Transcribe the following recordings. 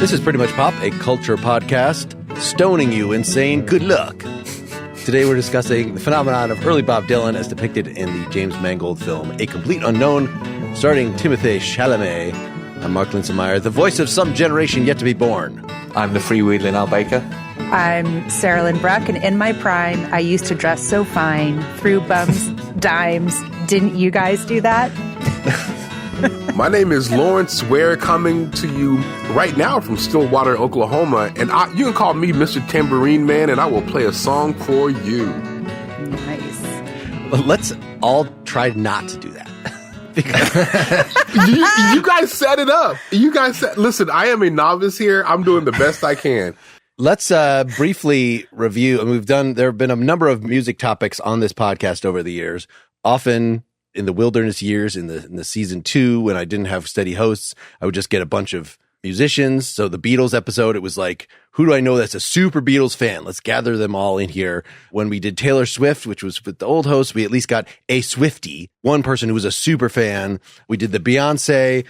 This is Pretty Much Pop, a culture podcast, stoning you and saying good luck. Today we're discussing the phenomenon of early Bob Dylan as depicted in the James Mangold film A Complete Unknown, starring Timothée Chalamet. I'm Mark Linsenmeyer, the voice of some generation yet to be born. I'm the freewheeling Al Baker. I'm Sarahlyn Bruck, and in my prime, I used to dress so fine, threw bums, dimes. Didn't you guys do that? My name is Lawrence Ware, coming to you right now from Stillwater, Oklahoma, and you can call me Mr. Tambourine Man, and I will play a song for you. Nice. Let's all try not to do that. you guys set it up. Listen, I am a novice here. I'm doing the best I can. Let's briefly review. There have been a number of music topics on this podcast over the years, often in the wilderness years, in the season 2, when I didn't have steady hosts, I would just get a bunch of musicians. So the Beatles episode, it was like, who do I know that's a super Beatles fan? Let's gather them all in here. When we did Taylor Swift, which was with the old host, we at least got a Swiftie, one person who was a super fan. We did the Beyonce,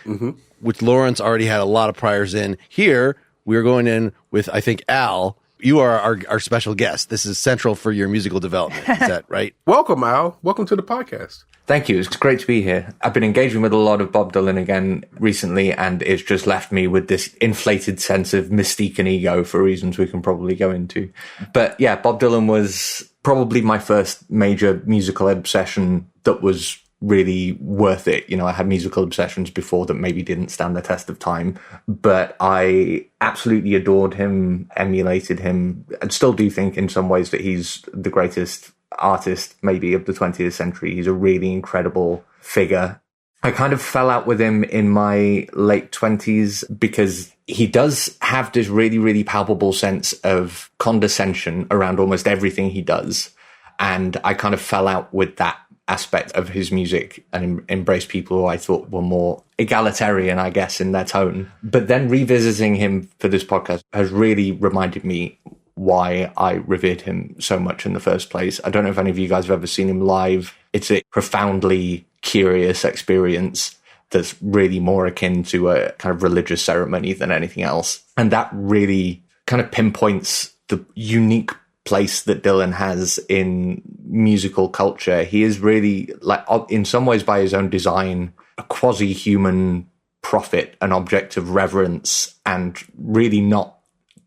which Lawrence already had a lot of priors in. Here, we're going in with, I think, Al. You are our special guest. This is central for your musical development. Is that right? Welcome, Al. Welcome to the podcast. Thank you. It's great to be here. I've been engaging with a lot of Bob Dylan again recently, and it's just left me with this inflated sense of mystique and ego for reasons we can probably go into. But yeah, Bob Dylan was probably my first major musical obsession that was really worth it. You know, I had musical obsessions before that maybe didn't stand the test of time, but I absolutely adored him, emulated him, and still do think in some ways that he's the greatest artist maybe of the 20th century. He's a really incredible figure. I kind of fell out with him in my late 20s because he does have this really, really palpable sense of condescension around almost everything he does. And I kind of fell out with that aspect of his music and embraced people who I thought were more egalitarian, I guess, in their tone. But then revisiting him for this podcast has really reminded me why I revered him so much in the first place. I don't know if any of you guys have ever seen him live. It's a profoundly curious experience that's really more akin to a kind of religious ceremony than anything else. And that really kind of pinpoints the unique place that Dylan has in musical culture. He is really, like, in some ways by his own design, a quasi-human prophet, an object of reverence, and really not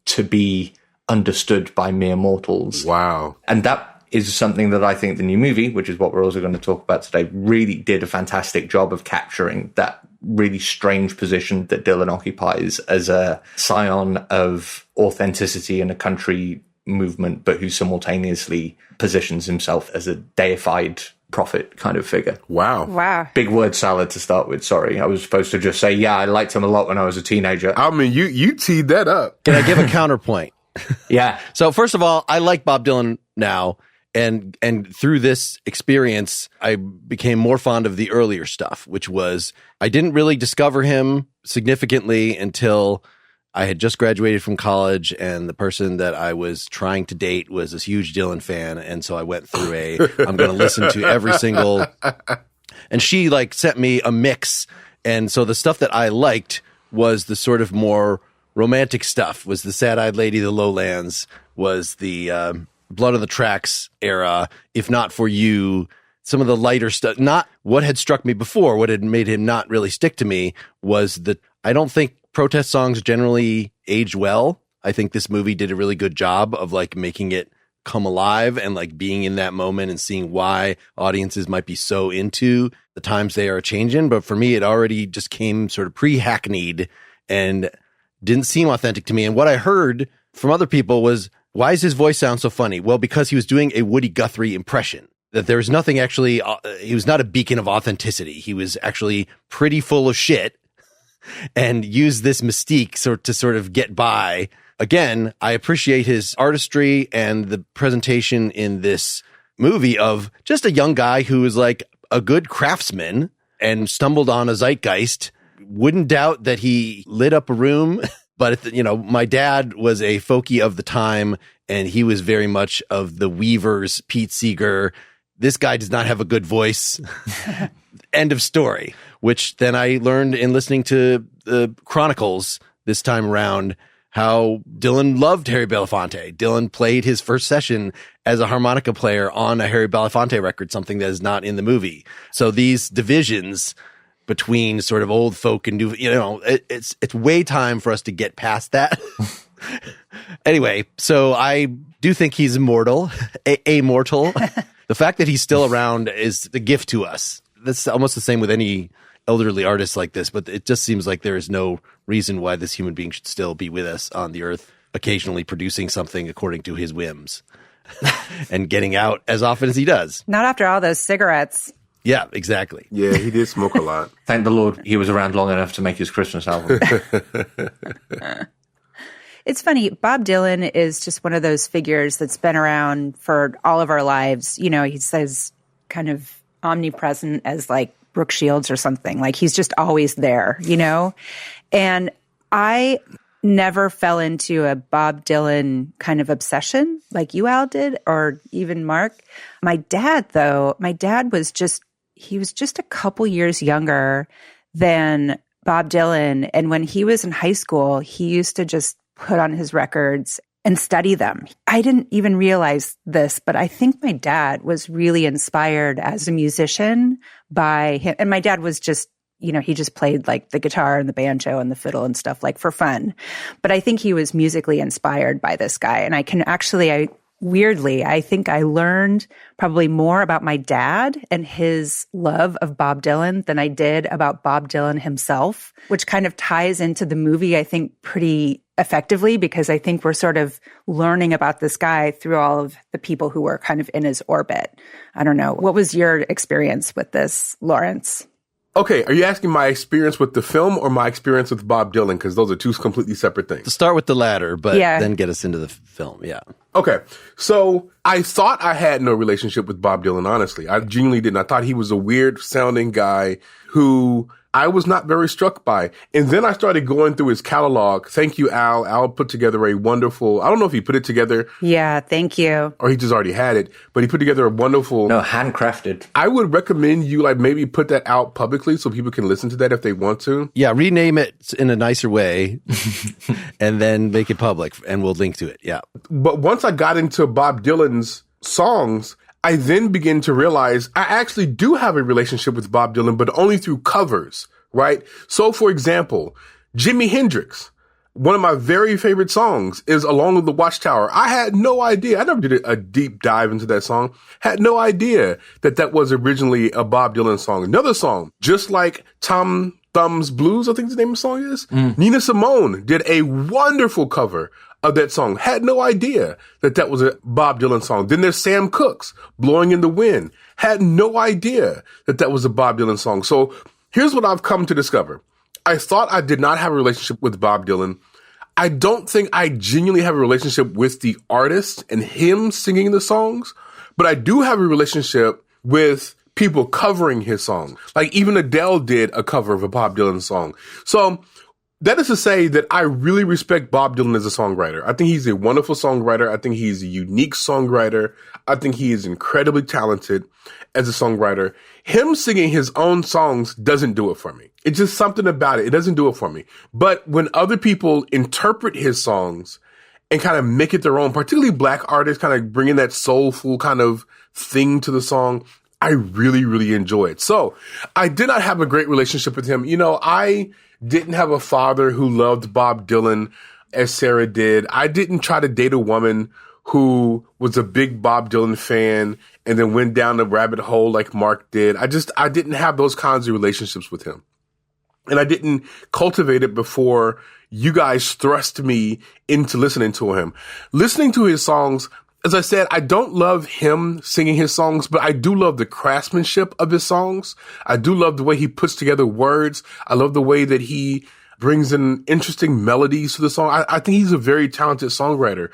to be understood by mere mortals. Wow. And that is something that I think the new movie, which is what we're also going to talk about today, really did a fantastic job of capturing that really strange position that Dylan occupies as a scion of authenticity in a country movement, but who simultaneously positions himself as a deified prophet kind of figure. Wow. Big word salad to start with. Sorry. I was supposed to just say, yeah, I liked him a lot when I was a teenager. I mean, you teed that up. Can I give a counterpoint? Yeah. So first of all, I like Bob Dylan now, and through this experience, I became more fond of the earlier stuff, which was, I didn't really discover him significantly until I had just graduated from college, and the person that I was trying to date was this huge Dylan fan, and so I went through I'm going to listen to every single, and she like sent me a mix, and so the stuff that I liked was the sort of more romantic stuff, was the Sad-Eyed Lady, the Lowlands, was the Blood on the Tracks era, If Not For You, some of the lighter stuff. Not what had struck me before, what had made him not really stick to me was that I don't think protest songs generally age well. I think this movie did a really good job of like making it come alive and like being in that moment and seeing why audiences might be so into the times they are changing. But for me, it already just came sort of pre-hackneyed and didn't seem authentic to me. And what I heard from other people was, why does his voice sound so funny? Well, because he was doing a Woody Guthrie impression. That there was nothing actually, he was not a beacon of authenticity. He was actually pretty full of shit and used this mystique to sort of get by. Again, I appreciate his artistry and the presentation in this movie of just a young guy who was like a good craftsman and stumbled on a zeitgeist. Wouldn't doubt that he lit up a room, but my dad was a folkie of the time, and he was very much of the Weavers, Pete Seeger. This guy does not have a good voice. End of story. Which then I learned in listening to the Chronicles this time around how Dylan loved Harry Belafonte. Dylan played his first session as a harmonica player on a Harry Belafonte record, something that is not in the movie. So these divisions between sort of old folk and new, it's way time for us to get past that. Anyway, so I do think he's immortal, amortal. The fact that he's still around is a gift to us. That's almost the same with any elderly artists like this, but it just seems like there is no reason why this human being should still be with us on the earth, occasionally producing something according to his whims and getting out as often as he does. Not after all those cigarettes. Yeah, exactly. Yeah, he did smoke a lot. Thank the Lord he was around long enough to make his Christmas album. It's funny. Bob Dylan is just one of those figures that's been around for all of our lives. He says kind of omnipresent as like Brooke Shields or something. Like he's just always there, And I never fell into a Bob Dylan kind of obsession like you, Al, did, or even Mark. My dad was just a couple years younger than Bob Dylan. And when he was in high school, he used to just put on his records and study them. I didn't even realize this, but I think my dad was really inspired as a musician by him. And my dad was just, he just played like the guitar and the banjo and the fiddle and stuff like for fun. But I think he was musically inspired by this guy. And I think I learned probably more about my dad and his love of Bob Dylan than I did about Bob Dylan himself, which kind of ties into the movie, I think, pretty effectively, because I think we're sort of learning about this guy through all of the people who were kind of in his orbit. I don't know. What was your experience with this, Lawrence? Okay, are you asking my experience with the film or my experience with Bob Dylan? Because those are two completely separate things. To start with the latter, but then get us into the film. Yeah. Okay, so I thought I had no relationship with Bob Dylan, honestly. I genuinely didn't. I thought he was a weird-sounding guy who I was not very struck by. And then I started going through his catalog. Thank you, Al. Al put together a wonderful, I don't know if he put it together. Yeah, thank you. Or he just already had it, but he put together a wonderful. No, handcrafted. I would recommend you maybe put that out publicly so people can listen to that if they want to. Yeah, rename it in a nicer way and then make it public and we'll link to it. Yeah. But once I got into Bob Dylan's songs, I then begin to realize I actually do have a relationship with Bob Dylan, but only through covers, right? So, for example, Jimi Hendrix, one of my very favorite songs is Along with the Watchtower. I had no idea. I never did a deep dive into that song. Had no idea that was originally a Bob Dylan song. Another song, just like Tom Thumb's Blues, I think the name of the song is. Nina Simone did a wonderful cover of that song. Had no idea that was a Bob Dylan song. Then there's Sam Cooke's Blowing in the Wind. Had no idea that was a Bob Dylan song. So here's what I've come to discover. I thought I did not have a relationship with Bob Dylan. I don't think I genuinely have a relationship with the artist and him singing the songs, but I do have a relationship with people covering his songs. Like even Adele did a cover of a Bob Dylan song. So that is to say that I really respect Bob Dylan as a songwriter. I think he's a wonderful songwriter. I think he's a unique songwriter. I think he is incredibly talented as a songwriter. Him singing his own songs doesn't do it for me. It's just something about it. It doesn't do it for me. But when other people interpret his songs and kind of make it their own, particularly Black artists kind of bringing that soulful kind of thing to the song, I really, really enjoy it. So I did not have a great relationship with him. I didn't have a father who loved Bob Dylan as Sarah did. I didn't try to date a woman who was a big Bob Dylan fan and then went down the rabbit hole like Mark did. I didn't have those kinds of relationships with him. And I didn't cultivate it before you guys thrust me into listening to him. Listening to his songs, as I said, I don't love him singing his songs, but I do love the craftsmanship of his songs. I do love the way he puts together words. I love the way that he brings in interesting melodies to the song. I think he's a very talented songwriter.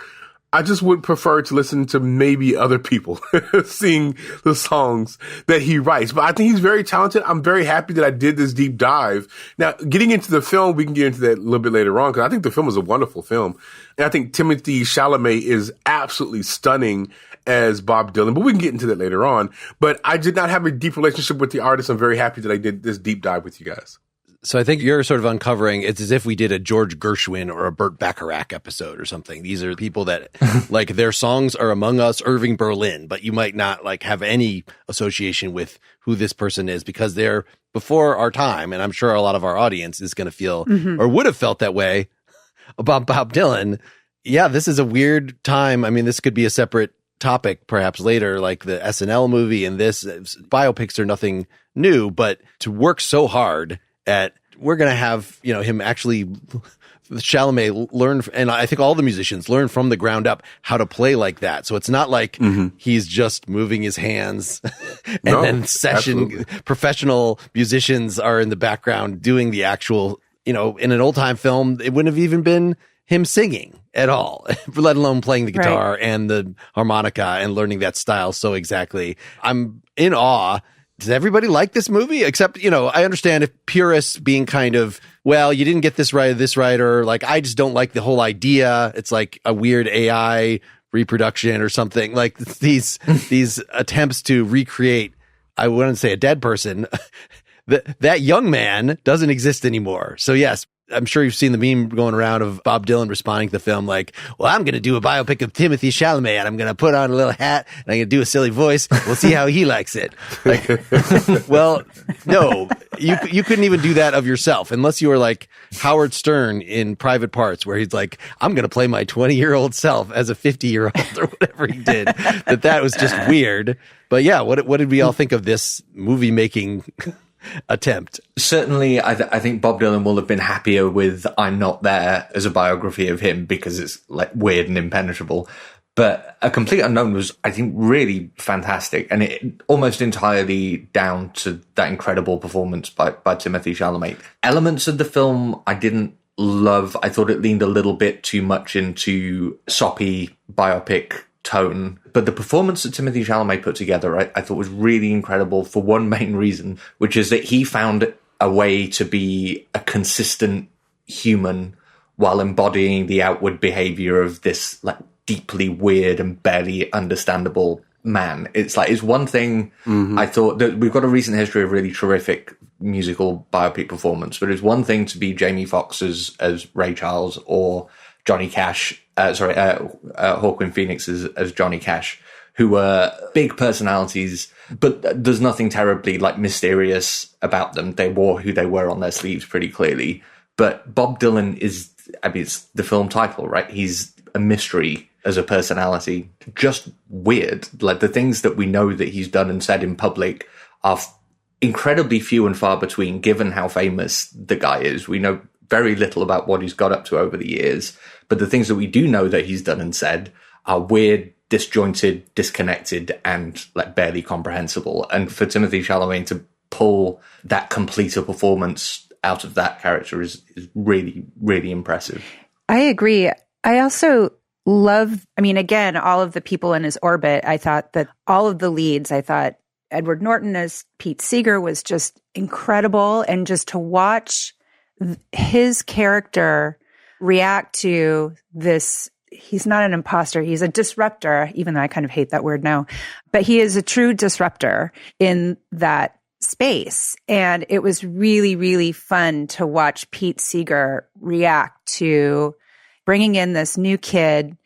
I just would prefer to listen to maybe other people sing the songs that he writes. But I think he's very talented. I'm very happy that I did this deep dive. Now, getting into the film, we can get into that a little bit later on, because I think the film is a wonderful film. And I think Timothée Chalamet is absolutely stunning as Bob Dylan, but we can get into that later on. But I did not have a deep relationship with the artist. I'm very happy that I did this deep dive with you guys. So I think you're sort of uncovering, it's as if we did a George Gershwin or a Burt Bacharach episode or something. These are people that like their songs are Among Us, Irving Berlin, but you might not like have any association with who this person is because they're before our time. And I'm sure a lot of our audience is going to feel or would have felt that way about Bob Dylan. Yeah, this is a weird time. I mean, this could be a separate topic perhaps later, like the SNL movie and this. Biopics are nothing new, but to work so hard at, we're going to have, you know, him actually, Chalamet learn, and I think all the musicians learn from the ground up how to play like that. So it's not like he's just moving his hands and then professional musicians are in the background doing the actual, you know, in an old time film, it wouldn't have even been him singing at all, let alone playing the guitar and the harmonica and learning that style so exactly. I'm in awe. Does everybody like this movie? Except, you know, I understand if purists being kind of, well, you didn't get this right, or like, I just don't like the whole idea. It's like a weird AI reproduction or something. Like these attempts to recreate, I wouldn't say a dead person. That young man doesn't exist anymore. So yes, I'm sure you've seen the meme going around of Bob Dylan responding to the film like, well, I'm going to do a biopic of Timothée Chalamet and I'm going to put on a little hat and I'm going to do a silly voice. We'll see how he likes it. Like, well, no, you couldn't even do that of yourself unless you were like Howard Stern in Private Parts, where he's like, I'm going to play my 20-year-old self as a 50-year-old or whatever he did. That was just weird. But yeah, what did we all think of this movie making attempt? Certainly, I think Bob Dylan will have been happier with I'm Not There as a biography of him because it's like weird and impenetrable. But A Complete Unknown was, I think, really fantastic, and it almost entirely down to that incredible performance by Timothée Chalamet. Elements of the film I didn't love. I thought it leaned a little bit too much into soppy biopic tone, but the performance that Timothée Chalamet put together, I thought was really incredible for one main reason, which is that he found a way to be a consistent human while embodying the outward behavior of this like deeply weird and barely understandable man. It's one thing. I thought that we've got a recent history of really terrific musical biopic performance, but it's one thing to be Jamie Foxx as Ray Charles or Johnny Cash, Joaquin Phoenix as Johnny Cash, who were big personalities, but there's nothing terribly like mysterious about them. They wore who they were on their sleeves pretty clearly. But Bob Dylan is, I mean, it's the film title, right? He's a mystery as a personality, just weird. Like the things that we know that he's done and said in public are incredibly few and far between, given how famous the guy is. We know very little about what he's got up to over the years, but the things that we do know that he's done and said are weird, disjointed, disconnected, and like barely comprehensible. And for Timothée Chalamet to pull that complete a performance out of that character is really, really impressive. I agree. I also love, I mean, again, all of the people in his orbit. I thought that all of the leads, I thought Edward Norton as Pete Seeger was just incredible. And just to watch his character react to this, he's not an imposter, he's a disruptor, even though I kind of hate that word now, but he is a true disruptor in that space. And it was really, really fun to watch Pete Seeger react to bringing in this new kid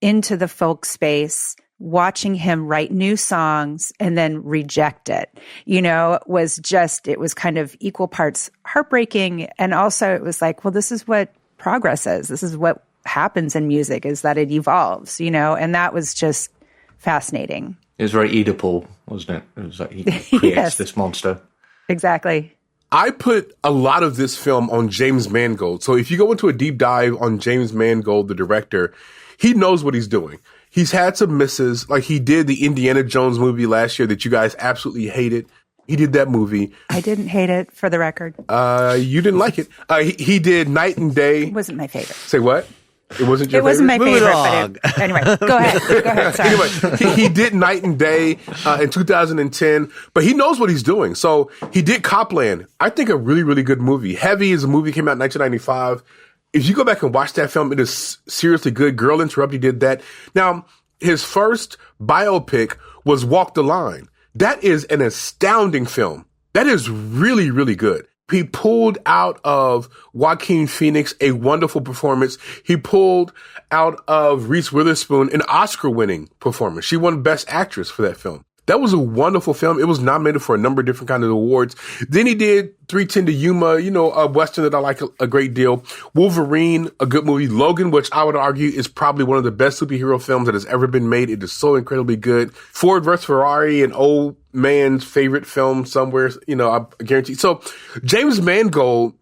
into the folk space, watching him write new songs and then reject it, you know, it was kind of equal parts heartbreaking. And also it was like, well, this is what progress is. This is what happens in music, is that it evolves, you know, and that was just fascinating. It was very Oedipal, wasn't it? It was like he creates this monster. Exactly. I put a lot of this film on James Mangold. So if you go into a deep dive on James Mangold, the director, he knows what he's doing. He's had some misses, like he did the Indiana Jones movie last year that you guys absolutely hated. He did that movie. I didn't hate it, for the record. You didn't like it. He did Night and Day. It wasn't my favorite. Say what? It wasn't your favorite? It wasn't my favorite. But anyway, go ahead. Sorry. Anyway, he did Night and Day in 2010, but he knows what he's doing. So he did Copland. I think a really, really good movie. Heavy is a movie, came out in 1995. If you go back and watch that film, it is seriously good. Girl Interrupted did that. Now, his first biopic was Walk the Line. That is an astounding film. That is really, really good. He pulled out of Joaquin Phoenix a wonderful performance. He pulled out of Reese Witherspoon an Oscar-winning performance. She won Best Actress for that film. That was a wonderful film. It was nominated for a number of different kinds of awards. Then he did 3:10 to Yuma, a Western that I like a great deal. Wolverine, a good movie. Logan, which I would argue is probably one of the best superhero films that has ever been made. It is so incredibly good. Ford vs. Ferrari, an old man's favorite film somewhere, I guarantee. So James Mangold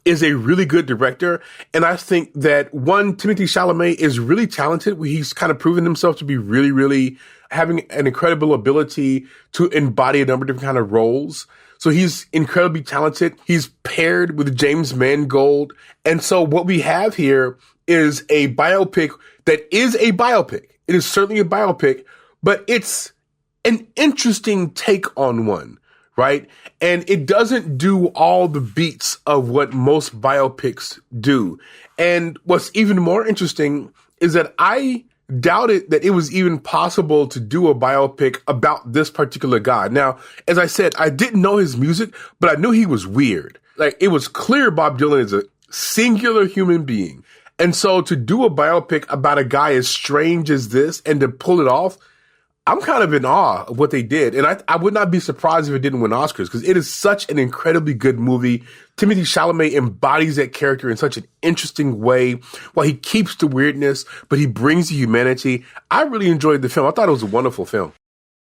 is a really good director. And I think that Timothée Chalamet is really talented. He's kind of proven himself to be really, really having an incredible ability to embody a number of different kind of roles. So he's incredibly talented. He's paired with James Mangold. And so what we have here is a biopic that is a biopic. It is certainly a biopic, but it's an interesting take on one, right? And it doesn't do all the beats of what most biopics do. And what's even more interesting is that I doubted that it was even possible to do a biopic about this particular guy. Now, as I said, I didn't know his music, but I knew he was weird. Like, it was clear Bob Dylan is a singular human being. And so to do a biopic about a guy as strange as this and to pull it off, I'm kind of in awe of what they did. And I would not be surprised if it didn't win Oscars because it is such an incredibly good movie. Timothée Chalamet embodies that character in such an interesting way while he keeps the weirdness, but he brings the humanity. I really enjoyed the film. I thought it was a wonderful film.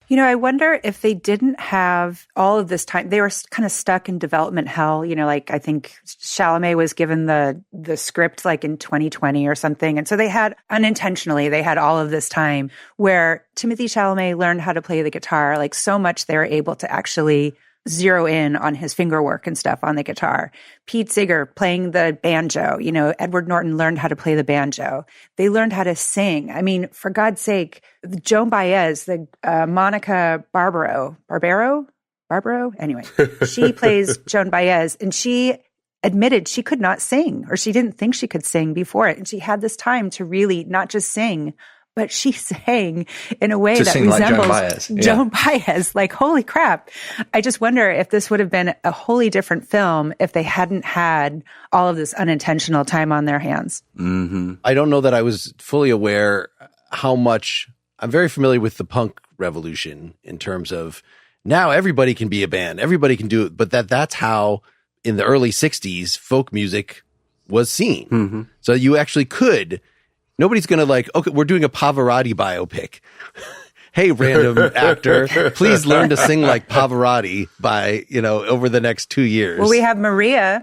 I wonder if they didn't have all of this time, they were kind of stuck in development hell. I think Chalamet was given the script like in 2020 or something. And so they had all of this time where Timothée Chalamet learned how to play the guitar, like so much they were able to actually zero in on his finger work and stuff on the guitar. Pete Seeger playing the banjo, Edward Norton learned how to play the banjo. They learned how to sing. I mean, for God's sake, Joan Baez, the Monica Barbaro, anyway, she plays Joan Baez and she admitted she could not sing or she didn't think she could sing before it. And she had this time to really not just sing, but she sang in a way that resembles like Joan Baez. Like, holy crap. I just wonder if this would have been a wholly different film if they hadn't had all of this unintentional time on their hands. Mm-hmm. I don't know that I was fully aware how much I'm very familiar with the punk revolution in terms of now everybody can be a band, everybody can do it, but that's how in the early 60s folk music was seen. Mm-hmm. So you actually could. Nobody's going to okay, we're doing a Pavarotti biopic. Hey, random actor, please learn to sing like Pavarotti by, over the next 2 years. Well, we have Maria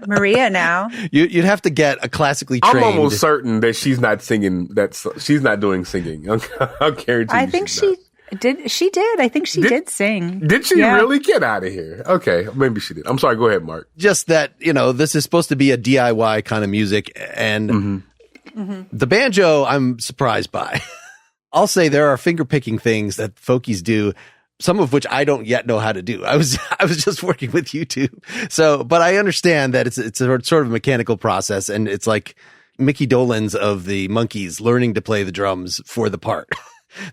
now. You'd have to get a classically trained. I'm almost certain that she's not singing. She's not doing singing. I'll guarantee you. I think she did. She did. I think she did sing. Did she really? Get out of here. Okay. Maybe she did. I'm sorry. Go ahead, Mark. Just that, this is supposed to be a DIY kind of music and the banjo, I'm surprised by. I'll say there are finger picking things that folkies do, some of which I don't yet know how to do. I was just working with YouTube. So, but I understand that it's a sort of mechanical process and it's like Mickey Dolenz of the Monkees learning to play the drums for the part.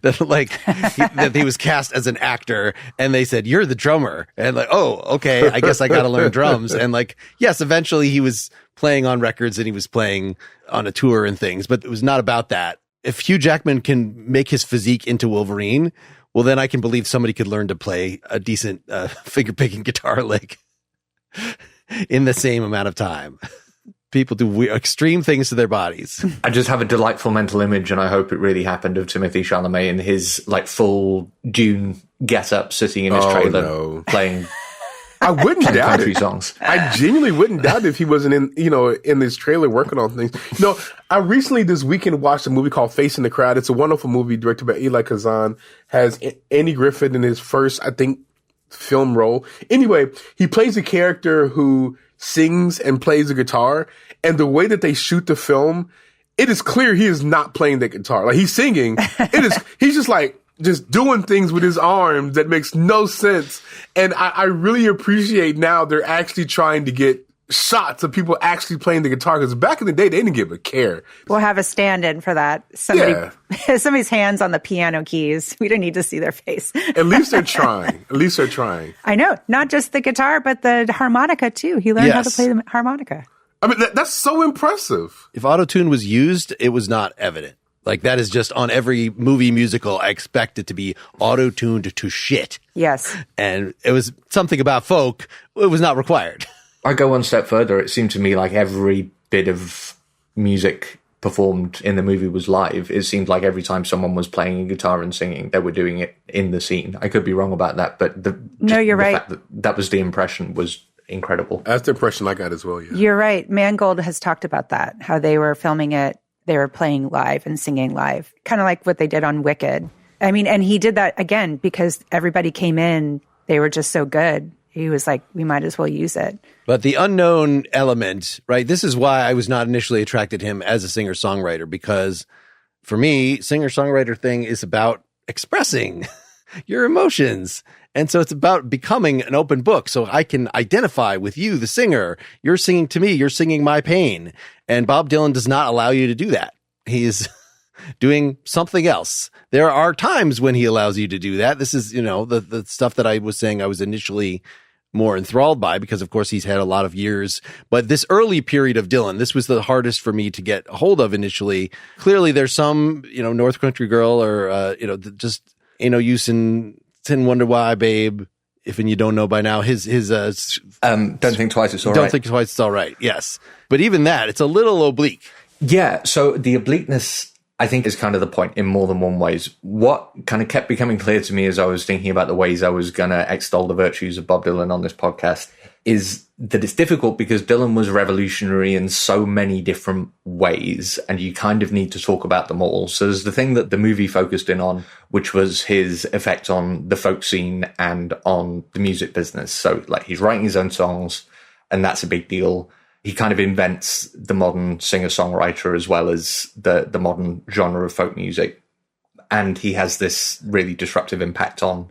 that he was cast as an actor and they said, you're the drummer. And oh, okay, I guess I got to learn drums. And yes, eventually he was playing on records and he was playing on a tour and things, but it was not about that. If Hugh Jackman can make his physique into Wolverine, well, then I can believe somebody could learn to play a decent finger picking guitar lick in the same amount of time. People do extreme things to their bodies. I just have a delightful mental image, and I hope it really happened, of Timothée Chalamet in his full Dune get-up, sitting in his trailer playing. I wouldn't doubt country it. Songs. I genuinely wouldn't doubt it if he wasn't in this trailer working on things. I recently this weekend watched a movie called Facing the Crowd. It's a wonderful movie directed by Eli Kazan. Has Andy Griffith in his first, I think, film role. Anyway, he plays a character who sings and plays the guitar, and the way that they shoot the film, it is clear he is not playing the guitar. Like, he's singing. He's just doing things with his arms that makes no sense. And I really appreciate now they're actually trying to get shots of people actually playing the guitar, because back in the day, they didn't give a care. We'll have a stand-in for that. Somebody's hands on the piano keys. We don't need to see their face. At least they're trying. At least they're trying. I know. Not just the guitar, but the harmonica, too. He learned how to play the harmonica. I mean, that's so impressive. If auto-tune was used, it was not evident. Like, that is just on every movie musical. I expect it to be auto-tuned to shit. Yes. And it was something about folk. It was not required. I go one step further. It seemed to me like every bit of music performed in the movie was live. It seemed like every time someone was playing a guitar and singing, they were doing it in the scene. I could be wrong about that, but you're right. Fact that was the impression was incredible. That's the impression I got as well, yeah. You're right. Mangold has talked about that, how they were filming it, they were playing live and singing live, kind of like what they did on Wicked. I mean, and he did that again because everybody came in, they were just so good. He was like, we might as well use it. But the unknown element, right? This is why I was not initially attracted to him as a singer-songwriter, because for me, singer-songwriter thing is about expressing your emotions. And so it's about becoming an open book. So I can identify with you, the singer. You're singing to me. You're singing my pain. And Bob Dylan does not allow you to do that. He's doing something else. There are times when he allows you to do that. This is, the stuff that I was saying I was initially more enthralled by, because of course he's had a lot of years. But this early period of Dylan, this was the hardest for me to get a hold of initially. Clearly there's some, North Country Girl or, just ain't no use in Sin Wonder Why, Babe. If and you don't know by now, his Don't Think Twice It's All Right. Don't Think Twice It's All Right. Yes. But even that, it's a little oblique. Yeah. So the obliqueness, I think, is kind of the point in more than one ways. What kind of kept becoming clear to me as I was thinking about the ways I was going to extol the virtues of Bob Dylan on this podcast is that it's difficult because Dylan was revolutionary in so many different ways, and you kind of need to talk about them all. So there's the thing that the movie focused in on, which was his effect on the folk scene and on the music business. So like he's writing his own songs, and that's a big deal. He kind of invents the modern singer-songwriter as well as the modern genre of folk music. And he has this really disruptive impact on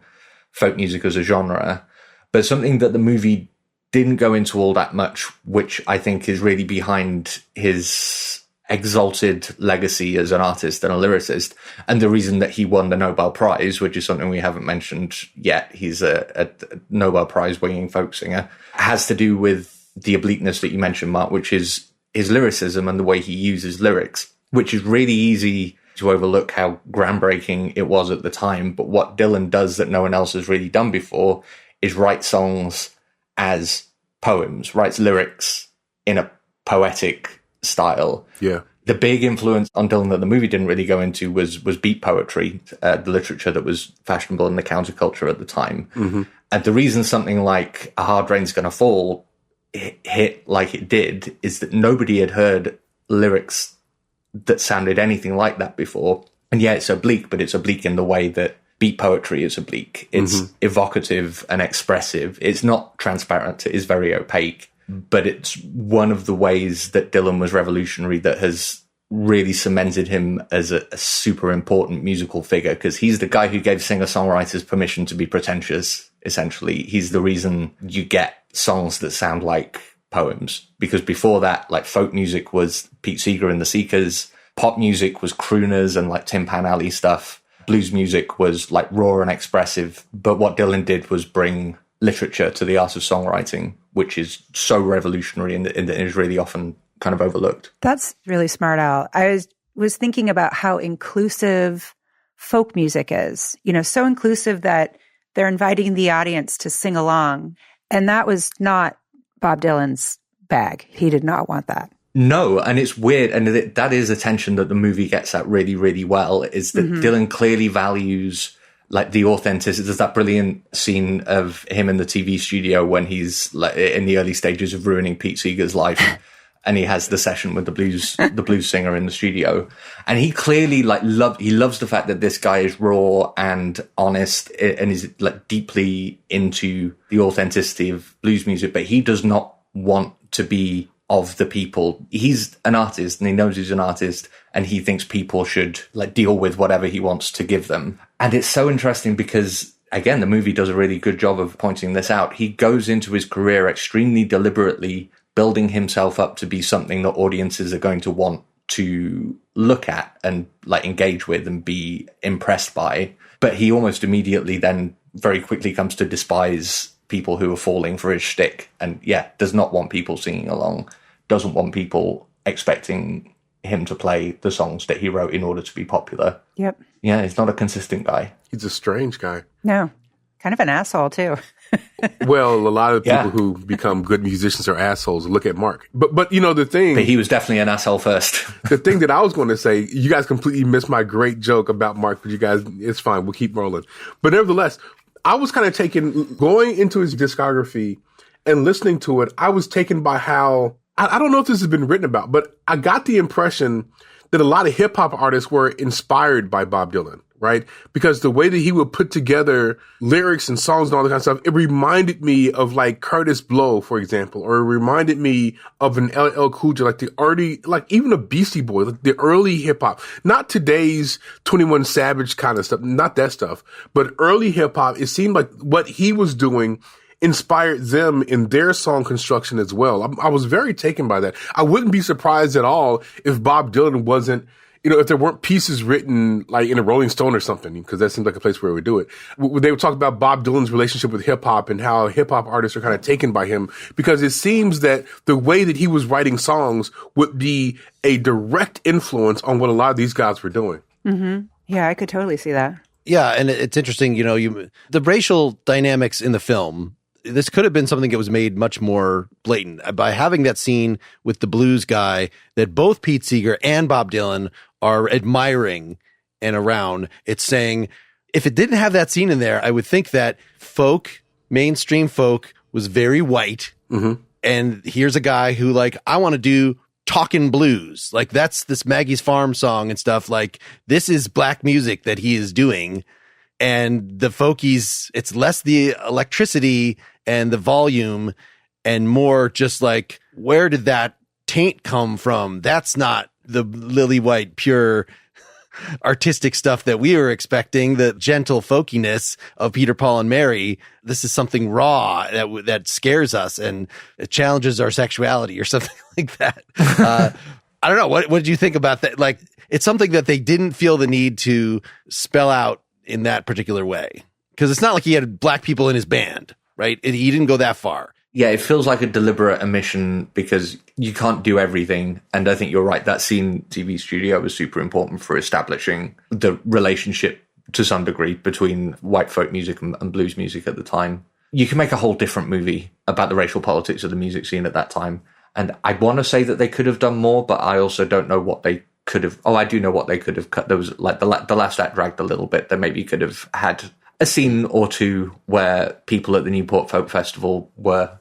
folk music as a genre. But something that the movie didn't go into all that much, which I think is really behind his exalted legacy as an artist and a lyricist, and the reason that he won the Nobel Prize, which is something we haven't mentioned yet, he's a Nobel Prize winning folk singer, has to do with the obliqueness that you mentioned, Mark, which is his lyricism and the way he uses lyrics, which is really easy to overlook how groundbreaking it was at the time. But what Dylan does that no one else has really done before is write songs as poems, writes lyrics in a poetic style. Yeah. The big influence on Dylan that the movie didn't really go into was beat poetry, the literature that was fashionable in the counterculture at the time. Mm-hmm. And the reason something like A Hard Rain's Gonna Fall hit like it did is that nobody had heard lyrics that sounded anything like that before. And yeah, it's oblique, but it's oblique in the way that beat poetry is oblique. It's evocative and expressive. It's not transparent. It is very opaque, but it's one of the ways that Dylan was revolutionary that has really cemented him as a super important musical figure, because he's the guy who gave singer-songwriters permission to be pretentious, essentially. He's the reason you get songs that sound like poems, because before that, like, folk music was Pete Seeger and the Seekers, pop music was crooners and like Tin Pan Alley stuff, blues music was like raw and expressive. But what Dylan did was bring literature to the art of songwriting, which is so revolutionary and is really often kind of overlooked. That's really smart, Al. I was thinking about how inclusive folk music is, so inclusive that they're inviting the audience to sing along. And that was not Bob Dylan's bag. He did not want that. No, and it's weird. And that is a tension that the movie gets at really, really well, is that Dylan clearly values like the authenticity. There's that brilliant scene of him in the TV studio when he's like in the early stages of ruining Pete Seeger's life. And he has the session with the blues singer in the studio. And he clearly he loves the fact that this guy is raw and honest and is like deeply into the authenticity of blues music, but he does not want to be of the people. He's an artist and he knows he's an artist, and he thinks people should like deal with whatever he wants to give them. And it's so interesting because, again, the movie does a really good job of pointing this out. He goes into his career extremely deliberately building himself up to be something that audiences are going to want to look at and like engage with and be impressed by. But he almost immediately then very quickly comes to despise people who are falling for his shtick, and does not want people singing along, doesn't want people expecting him to play the songs that he wrote in order to be popular. Yep. Yeah, he's not a consistent guy. He's a strange guy. No. Kind of an asshole, too. Well, a lot of people who become good musicians are assholes. Look at Mark. But you know, the thing... But he was definitely an asshole first. The thing that I was going to say, you guys completely missed my great joke about Mark, but you guys, it's fine. We'll keep rolling. But nevertheless, I was kind of taken, going into his discography and listening to it, I was taken by how, I don't know if this has been written about, but I got the impression that a lot of hip hop artists were inspired by Bob Dylan, right? Because the way that he would put together lyrics and songs and all that kind of stuff, it reminded me of like Curtis Blow, for example, or it reminded me of an LL Cool J, like the early, like even a Beastie Boy, like the early hip hop, not today's 21 Savage kind of stuff, not that stuff, but early hip hop. It seemed like what he was doing inspired them in their song construction as well. I was very taken by that. I wouldn't be surprised at all if Bob Dylan wasn't, you know, if there weren't pieces written like in a Rolling Stone or something, because that seems like a place where we would do it. They would talk about Bob Dylan's relationship with hip hop and how hip hop artists are kind of taken by him, because it seems that the way that he was writing songs would be a direct influence on what a lot of these guys were doing. Mm-hmm. Yeah, I could totally see that. Yeah, and it's interesting, you know, the racial dynamics in the film, this could have been something that was made much more blatant by having that scene with the blues guy that both Pete Seeger and Bob Dylan are admiring and around. It's saying, if it didn't have that scene in there, I would think that folk, mainstream folk, was very white. Mm-hmm. And here's a guy who, like, I want to do talking blues. Like, that's this Maggie's Farm song and stuff. Like, this is black music that he is doing. And the folkies, it's less the electricity and the volume and more just like, where did that taint come from? That's not the lily white, pure artistic stuff that we were expecting, the gentle folkiness of Peter, Paul, and Mary. This is something raw that scares us and it challenges our sexuality or something like that. I don't know. What did you think about that? Like, it's something that they didn't feel the need to spell out in that particular way, because it's not like he had black people in his band, right? He didn't go that far. Yeah, it feels like a deliberate omission because you can't do everything. And I think you're right. That scene, TV studio, was super important for establishing the relationship to some degree between white folk music and blues music at the time. You can make a whole different movie about the racial politics of the music scene at that time. And I want to say that they could have done more, but I also don't know what they could have. Oh, I do know what they could have cut. There was like the last act dragged a little bit. They maybe could have had a scene or two where people at the Newport Folk Festival were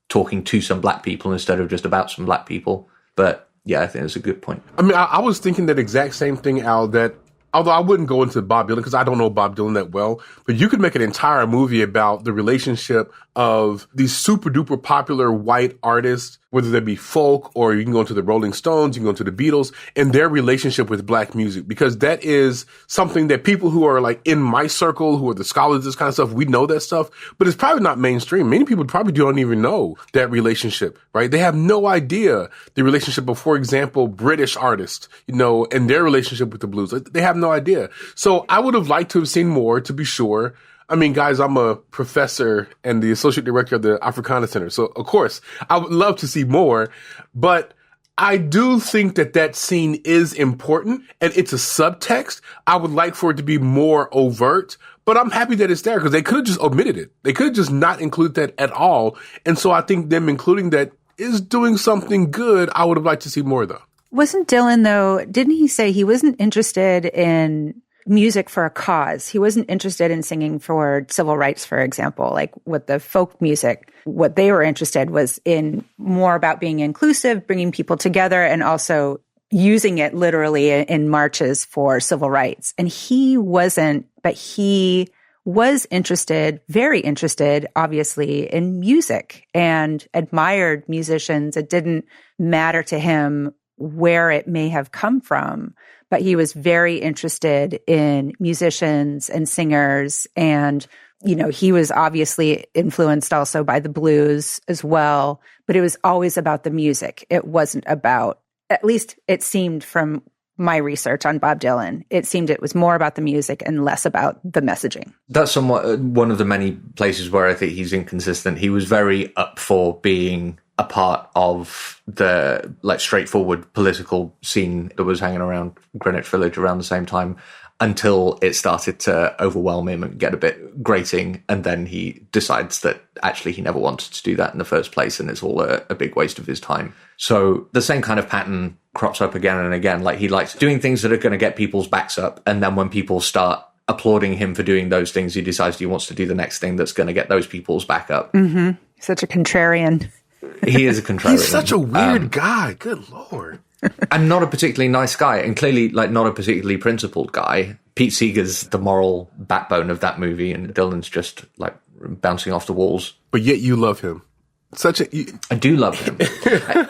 talking to some black people instead of just about some black people. But yeah, I think it's a good point. I mean, I was thinking that exact same thing, Al, that although I wouldn't go into Bob Dylan because I don't know Bob Dylan that well, but you could make an entire movie about the relationship of these super duper popular white artists, whether they be folk or you can go into the Rolling Stones, you can go into the Beatles, and their relationship with black music, because that is something that people who are like in my circle, who are the scholars, this kind of stuff, we know that stuff, but it's probably not mainstream. Many people probably don't even know that relationship, right? They have no idea the relationship of, for example, British artists, you know, and their relationship with the blues. They have no idea. So I would have liked to have seen more, to be sure. I mean, guys, I'm a professor and the associate director of the Africana Center. So, of course, I would love to see more. But I do think that that scene is important and it's a subtext. I would like for it to be more overt, but I'm happy that it's there because they could have just omitted it. They could have just not included that at all. And so I think them including that is doing something good. I would have liked to see more, though. Wasn't Dylan, though, didn't he say he wasn't interested in music for a cause? He wasn't interested in singing for civil rights, for example, like with the folk music. What they were interested was in more about being inclusive, bringing people together, and also using it literally in marches for civil rights. And he wasn't, but he was interested, very interested, obviously, in music and admired musicians. It didn't matter to him where it may have come from, but he was very interested in musicians and singers and he was obviously influenced also by the blues as well, but it was always about the music. It wasn't about, at least it seemed from my research on Bob Dylan, it was more about the music and less about the messaging. That's somewhat one of the many places where I think he's inconsistent. He was very up for being a part of the straightforward political scene that was hanging around Greenwich Village around the same time, until it started to overwhelm him and get a bit grating. And then he decides that actually he never wanted to do that in the first place, and it's all a big waste of his time. So the same kind of pattern crops up again and again. He likes doing things that are going to get people's backs up. And then when people start applauding him for doing those things, he decides he wants to do the next thing that's going to get those people's back up. Mm-hmm. Such a contrarian. He is a contrarian. He's such a weird guy. Good Lord. And not a particularly nice guy, and clearly not a particularly principled guy. Pete Seeger's the moral backbone of that movie, and Dylan's just bouncing off the walls. But yet you love him. I do love him.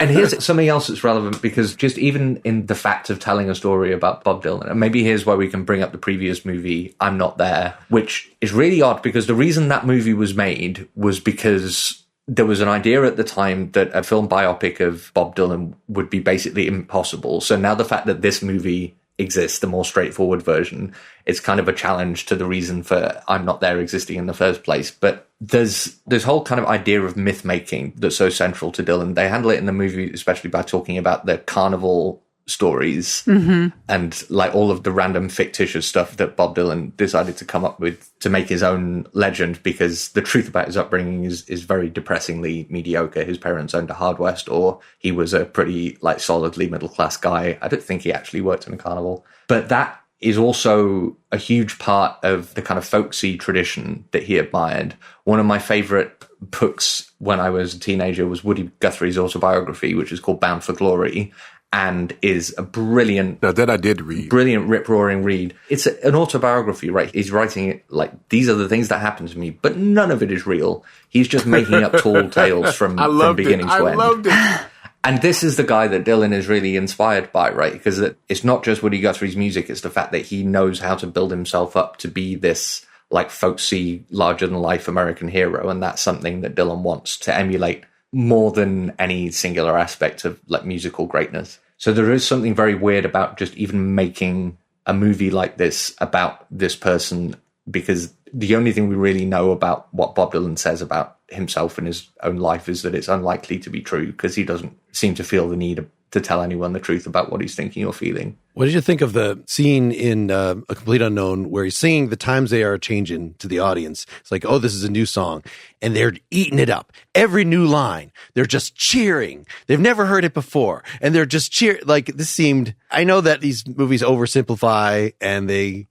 And here's something else that's relevant, because just even in the fact of telling a story about Bob Dylan, and maybe here's where we can bring up the previous movie, I'm Not There, which is really odd, because the reason that movie was made was because there was an idea at the time that a film biopic of Bob Dylan would be basically impossible. So now the fact that this movie exists, the more straightforward version, it's kind of a challenge to the reason for I'm Not There existing in the first place. But there's this whole kind of idea of myth making that's so central to Dylan. They handle it in the movie, especially by talking about the carnival stories and all of the random fictitious stuff that Bob Dylan decided to come up with to make his own legend, because the truth about his upbringing is very depressingly mediocre. His parents owned a hardware store. He was a pretty solidly middle-class guy. I don't think he actually worked in a carnival. But that is also a huge part of the kind of folksy tradition that he admired. One of my favorite books when I was a teenager was Woody Guthrie's autobiography, which is called Bound for Glory, and is a brilliant... Now, that I did read. Brilliant, rip-roaring read. It's an autobiography, right? He's writing it these are the things that happened to me, but none of it is real. He's just making up tall tales from beginning to end. I loved it. And this is the guy that Dylan is really inspired by, right? Because it's not just Woody Guthrie's music, it's the fact that he knows how to build himself up to be this folksy, larger-than-life American hero, and that's something that Dylan wants to emulate more than any singular aspect of musical greatness. So there is something very weird about just even making a movie like this about this person, because the only thing we really know about what Bob Dylan says about himself and his own life is that it's unlikely to be true, because he doesn't seem to feel the need to tell anyone the truth about what he's thinking or feeling. What did you think of the scene in A Complete Unknown where he's singing The Times They Are Changing to the audience? It's like, oh, this is a new song. And they're eating it up. Every new line, they're just cheering. They've never heard it before. And they're just cheering. This seemed, I know that these movies oversimplify and do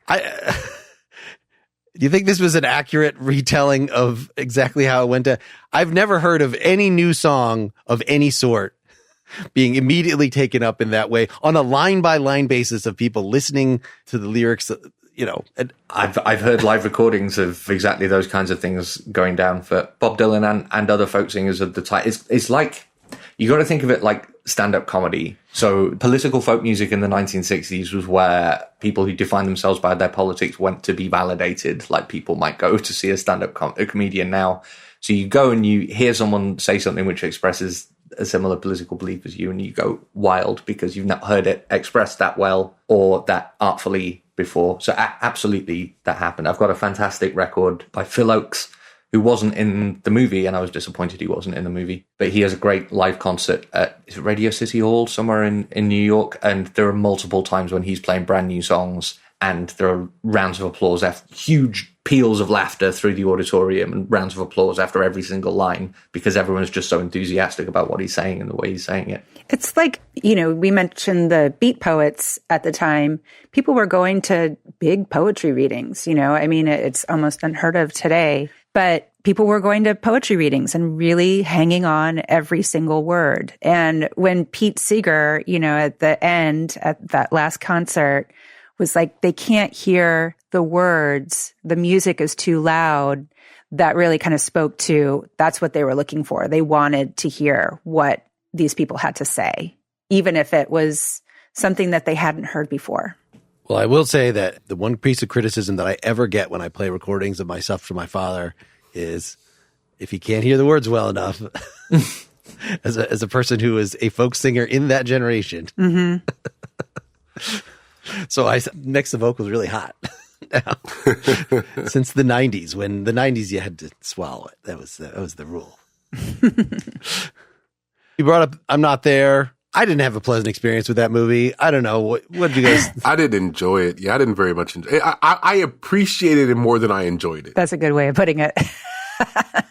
you think this was an accurate retelling of exactly how it went down? I've never heard of any new song of any sort being immediately taken up in that way on a line-by-line basis of people listening to the lyrics, And I've heard live recordings of exactly those kinds of things going down for Bob Dylan and other folk singers of the time. It's like, you got to think of it like stand-up comedy. So political folk music in the 1960s was where people who defined themselves by their politics went to be validated. People might go to see a stand-up comedian now. So you go and you hear someone say something which expresses a similar political belief as you, and you go wild because you've not heard it expressed that well or that artfully before. So absolutely that happened. I've got a fantastic record by Phil Oakes, who wasn't in the movie, and I was disappointed he wasn't in the movie. But he has a great live concert at Radio City Hall somewhere in New York, and there are multiple times when he's playing brand new songs, and there are rounds of applause, huge peals of laughter through the auditorium, and rounds of applause after every single line, because everyone's just so enthusiastic about what he's saying and the way he's saying it. It's like, we mentioned the beat poets at the time. People were going to big poetry readings, it's almost unheard of today. But people were going to poetry readings and really hanging on every single word. And when Pete Seeger, at the end, at that last concert, was like, they can't hear the words, the music is too loud, that really kind of spoke to, that's what they were looking for. They wanted to hear what these people had to say, even if it was something that they hadn't heard before. Well, I will say that the one piece of criticism that I ever get when I play recordings of myself for my father is if he can't hear the words well enough, as a person who is a folk singer in that generation. Mm-hmm. So next the vocals really hot. Now, since the 90s, when the 90s you had to swallow it. That was the rule. You brought up I'm Not There. I didn't have a pleasant experience with that movie. I don't know. What did you guys? I didn't enjoy it. Yeah, I didn't very much enjoy it. I appreciated it more than I enjoyed it. That's a good way of putting it.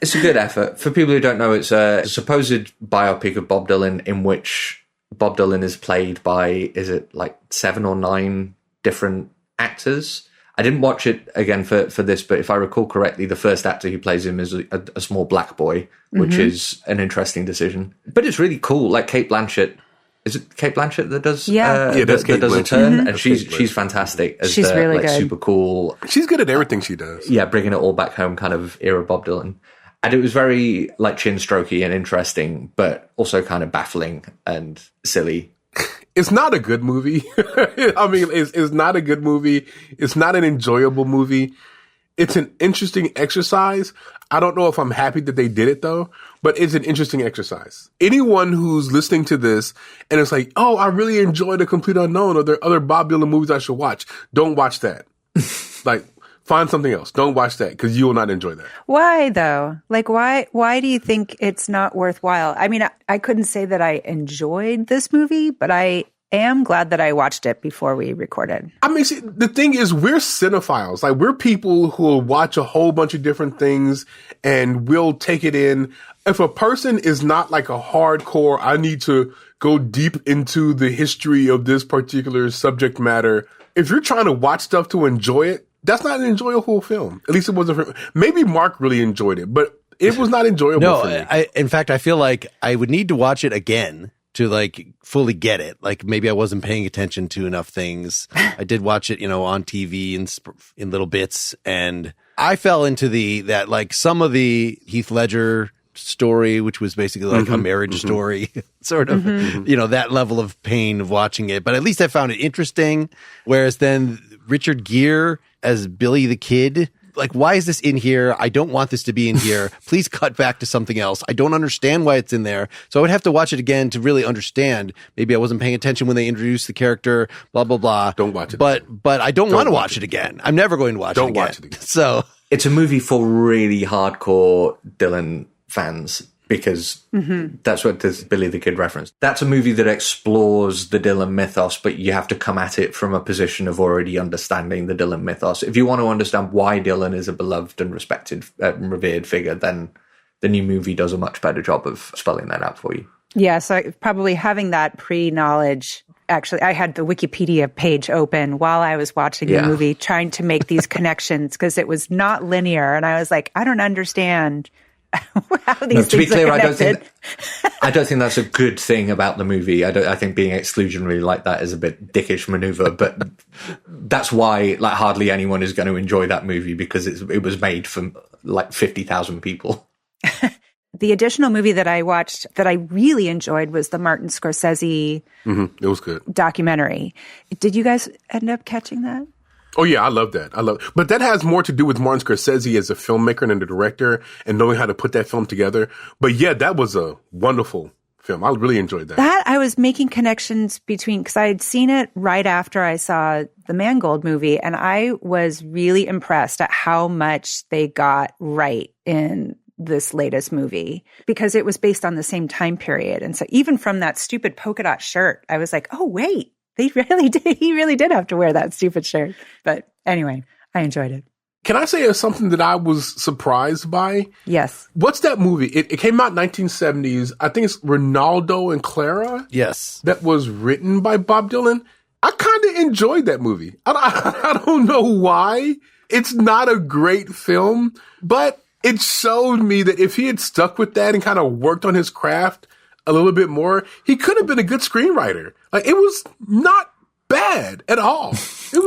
It's a good effort. For people who don't know, it's a supposed biopic of Bob Dylan in which Bob Dylan is played by, is it like 7 or 9 different actors? I didn't watch it again for this, but if I recall correctly, the first actor who plays him is a small black boy, which is an interesting decision. But it's really cool. Like Cate Blanchett. Is it Cate Blanchett that does? Yeah, that's Cate that does Blanchett. a turn, and That's she's fantastic. As She's really like, good. super cool. She's good at everything she does. Yeah, bringing it all back home, kind of era Bob Dylan, and it was very like chin strokey and interesting, but also kind of baffling and silly. It's not a good movie. I mean, it's not a good movie. It's not an enjoyable movie. It's an interesting exercise. I don't know if I'm happy that they did it though, but it's an interesting exercise. Anyone who's listening to this and it's like, oh, I really enjoyed The Complete Unknown, or there are other Bob Dylan movies I should watch, don't watch that. Like, find something else. Don't watch that because you will not enjoy that. Why though? Like, why do you think it's not worthwhile? I mean, I couldn't say that I enjoyed this movie, but I am glad that I watched it before we recorded. I mean, see, the thing is, we're cinephiles. Like, we're people who will watch a whole bunch of different things and we'll take it in. If a person is not like a hardcore, I need to go deep into the history of this particular subject matter. If you're trying to watch stuff to enjoy it, that's not an enjoyable film. At least it wasn't for maybe Mark really enjoyed it, but it was not enjoyable for me. In fact, I feel like I would need to watch it again to like fully get it. Like maybe I wasn't paying attention to enough things. I did watch it, on TV in little bits, and I fell into that like some of the Heath Ledger story, which was basically like a marriage story, sort of, that level of pain of watching it. But at least I found it interesting. Whereas then Richard Gere as Billy the Kid, like, why is this in here? I don't want this to be in here. Please cut back to something else. I don't understand why it's in there. So I would have to watch it again to really understand. Maybe I wasn't paying attention when they introduced the character, blah, blah, blah. Don't watch it. But I don't want to watch it again. I'm never going to watch it again. Don't watch it again. So It's a movie for really hardcore Dylan fans, because that's what this Billy the Kid reference. That's a movie that explores the Dylan mythos, but you have to come at it from a position of already understanding the Dylan mythos. If you want to understand why Dylan is a beloved and respected, revered figure, then the new movie does a much better job of spelling that out for you. Yeah, so probably having that pre-knowledge. Actually, I had the Wikipedia page open while I was watching the movie, trying to make these connections, because it was not linear. And I was like, I don't understand how these to be things clear, are connected. I don't think that's a good thing about the movie. I think being exclusionary like that is a bit dickish maneuver, but that's why like hardly anyone is going to enjoy that movie, because it was made for like 50,000 people. The additional movie that I watched that I really enjoyed was the Martin Scorsese It was good. documentary. Did you guys end up catching that? Oh yeah, I love that. But that has more to do with Martin Scorsese as a filmmaker and a director and knowing how to put that film together. But yeah, that was a wonderful film. I really enjoyed that. That I was making connections between, because I had seen it right after I saw the Mangold movie, and I was really impressed at how much they got right in this latest movie, because it was based on the same time period. And so even from that stupid polka dot shirt, I was like, oh wait, he really did have to wear that stupid shirt. But anyway, I enjoyed it. Can I say something that I was surprised by? Yes. What's that movie? It came out in 1970s. I think it's Ronaldo and Clara. yes. That was written by Bob Dylan. I kind of enjoyed that movie. I don't know why. It's not a great film, but it showed me that if he had stuck with that and kind of worked on his craft a little bit more, he could have been a good screenwriter. Like, it was not bad at all. It